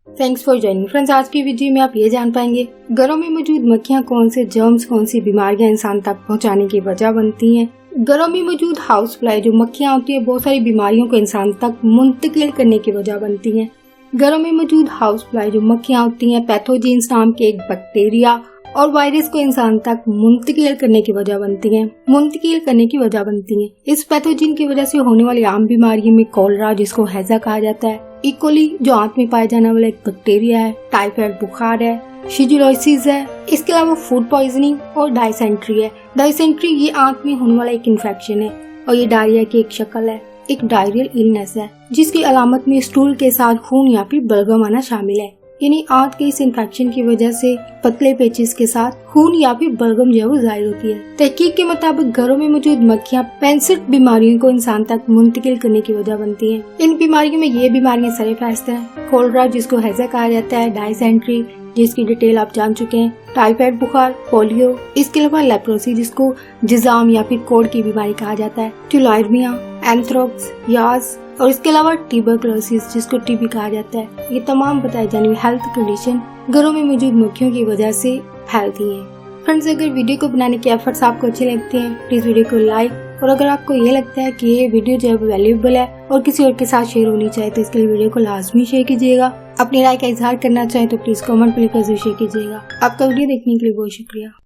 Thanks for joining friends. आज की video में आप ये जान पाएंगे घरों में मौजूद मक्खियाँ कौन से जर्म्स कौन सी बीमारियां इंसान तक पहुंचाने की वजह बनती हैं। घरों में मौजूद हाउस फ्लाई जो मक्खियाँ होती है बहुत सारी बीमारियों को इंसान तक मुंतकिल करने की वजह बनती हैं। घरों में मौजूद हाउस फ्लाई जो मक्खियाँ होती हैं पैथोजेंस नाम के एक बैक्टीरिया और वायरस को इंसान तक मुंतकिल करने की वजह बनती हैं। इस पैथोजन की वजह से होने वाली आम बीमारियों में कोलरा जिसको हैजा कहा जाता है, इकोली जो आंत में पाया जाने वाला एक बैक्टीरिया है, टाइफाइड बुखार है, शिजुलोसिस है, इसके अलावा फूड पॉइजनिंग और डायसेंट्री है। डायसेंट्री ये आंत में होने वाला एक इन्फेक्शन है और ये डायरिया की एक शक्ल है, एक डायरियल इलनेस है जिसकी अलामत में स्टूल के साथ खून या फिर बलगम आना शामिल है। यानी आंत के इस इन्फेक्शन की वजह से पतले पेचिस के साथ खून या फिर बलगम जो है वो जाहिर होती है। तहकीक के मुताबिक घरों में मौजूद मक्खियाँ 65 बीमारियों को इंसान तक मुंतकिल करने की वजह बनती हैं। इन बीमारियों में ये बीमारियां सरफहरिस्त हैं। कोलरा जिसको हैजा कहा जाता है, डायसेंट्री जिसकी डिटेल आप जान चुके हैं, टाइफाइड बुखार, पोलियो, इसके अलावा लेप्रोसी जिसको जिजाम या फिर कोढ़ की बीमारी कहा जाता है, ट्यूलाइडमिया, एंथ्रॉक्स, याज और इसके अलावा ट्यूबरकुलोसिस जिसको टीबी कहा जाता है। ये तमाम बताई जाने वाली हेल्थ कंडीशन घरों में मौजूद मक्खियों की वजह से फैलती हैं। फ्रेंड्स, अगर वीडियो को बनाने के एफर्ट्स आपको अच्छे लगते हैं प्लीज वीडियो को लाइक, और अगर आपको ये लगता है कि ये वीडियो जो है वैल्यूएबल है और किसी और के साथ शेयर होनी चाहिए तो इसके लिए वीडियो को लाजमी शेयर कीजिएगा। अपनी राय का इजहार करना चाहे तो प्लीज कमेंट में लिखकर शेयर कीजिएगा। आपका वीडियो देखने के लिए बहुत शुक्रिया।